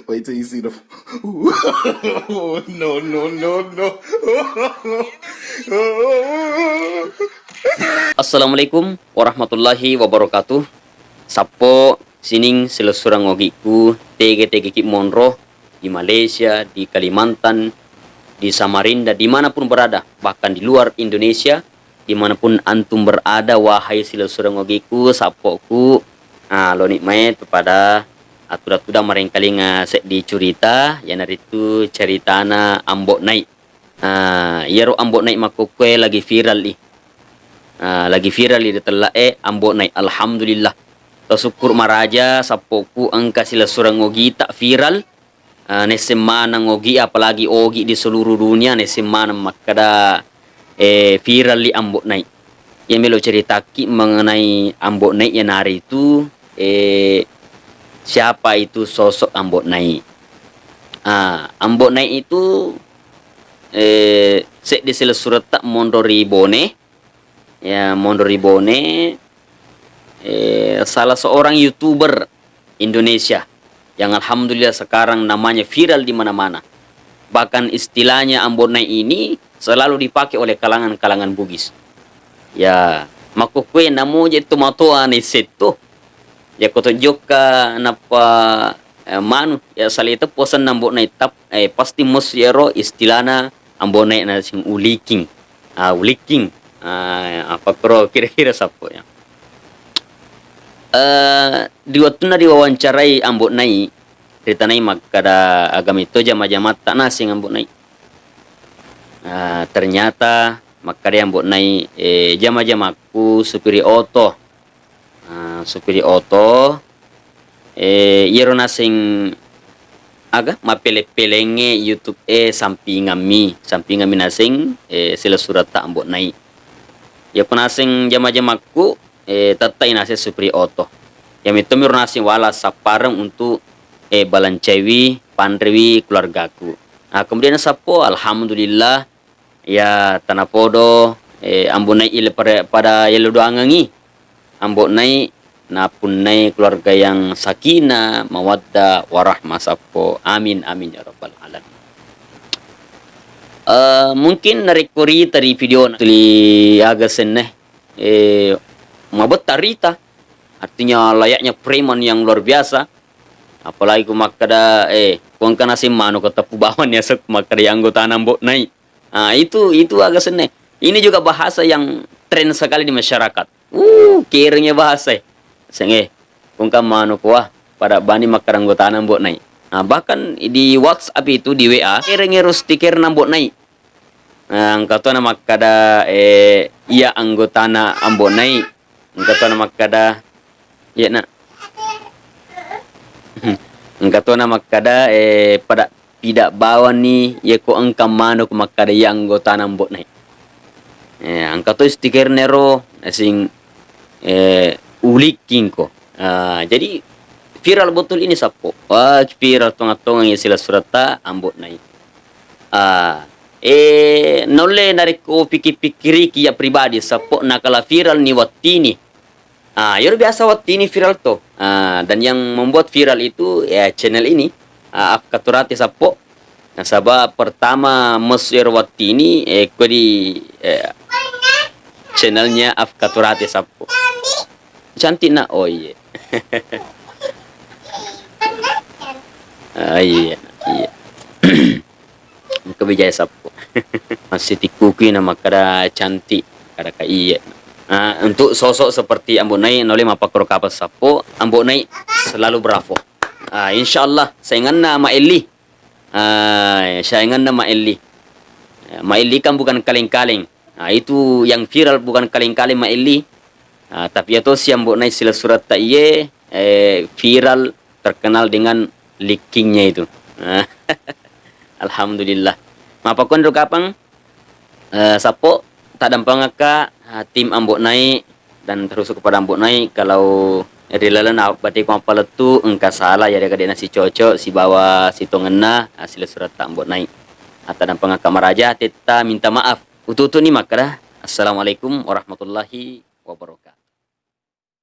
Wait till you see the. No, no, no, no. Assalamualaikum warahmatullahi wabarakatuh. Sapo sining selesurang ogiku tege-tege kip monro di Malaysia, di Kalimantan, di Samarinda, dimanapun berada, bahkan di luar Indonesia, dimanapun antum berada, wahai selesurang ogiku, sapoku, lo nikmat kepada atuda-tuda marengkali ngasek di cerita, yang hari itu ceritana ambok naik. Yaro ambok naik makukwe lagi viral nih. Lagi viral di telah ambok naik, alhamdulillah syukur maraja sapoku angka sila surang ogi tak viral nesemana ngogi apalagi ogi di seluruh dunia nesemana makada viral li ambok naik yang melo ceritaki mengenai ambok naik yang hari itu siapa itu sosok ambok naik. Ambok naik itu sek di sila surat tak mondori bone ya mondori bone salah seorang YouTuber Indonesia yang alhamdulillah sekarang namanya viral di mana-mana. Bahkan istilahnya ambok naik ini selalu dipakai oleh kalangan-kalangan Bugis. Ya, makukwe namo je tomatoa ni seto. Ya koto joka napa manu ya salita posan ambok naik tap pasti mos yero istilahna ambok naik na sing uliking. Uliking. Apa kro kira-kira sapo ya. Di waktu na diwawancarai ambok naik ditanai makada agama itu jama-jama tak nasi ambok naik. Ternyata makada ambok naik jama-jamaku supiri oto. Supiri oto yero nasing aga mapele-pelenge YouTube sampingami nasing sila surat tak ambok naik. Ya kunasing jama-jamaku tatay nasi supri oto. Yang itu mir nasi wala saparang untuk balancewi pandrewi keluargaku. Kemudian sapo alhamdulillah ya tanapodo ambon nai ile pada yelo doangangi. Ambon nai napunai keluarga yang sakinah, mawaddah, warahmah sapo. Amin amin ya rabbal alamin. Mungkin narekori tadi video tuli agasen mabot tarita artinya layaknya preman yang luar biasa apalagi kumakada kuang kana mano kata pubawan ya sok makada anggota nambok naik. Itu agak seneh. Ini juga bahasa yang tren sekali di masyarakat. Kiranya bahasa senge kuang mano kuah pada bani makada anggota nambok naik. Bahkan di WhatsApp itu di WA kiranya stiker nambok naik. Angkato na makada iya anggota na ambok naik. Angkato na makada ya na. Angkato na makada pada tidak bawa ni ya ko angkam mano ko makada iya anggota na ambok naik. Angkato stiker nero asing uliking ko. Jadi viral betul ini sapo. Viral tonga-tonga yang sila surata ambok naik. Nole nariko pikir-pikiri kia pribadi sapo nakala viral ni watini. Yoro biasa watini viral to. Dan yang membuat viral itu ya channel ini Afkaturati sapo. Nasaba pertama mesir watini ko di channelnya Afkaturati sapo. Cantik na oh iya. Iya. Kebijaya sapo. Masih tikuki nama kada cantik kada iya. Untuk sosok seperti ambok naik noleh mapakro kapas sapo ambok naik selalu bravo. Insyaallah saingan nama Eli. Saingan nama Eli. Eli kan bukan kaleng-kaleng. Itu yang viral bukan kaleng-kaleng Eli. Tapi itu si ambok naik sila surat tak iye viral terkenal dengan leakingnya itu. Alhamdulillah. Mapakon kapang sapo tak dampang ka tim ambok naik dan terus kepada ambok naik kalau rilalan bati ko paletu engka salah ya dekat nasi cocok si bawa si tongena hasil surat tak ambok naik. Tak dampang ka maraja teta minta maaf. Ututu ni makara. Assalamualaikum warahmatullahi wabarakatuh.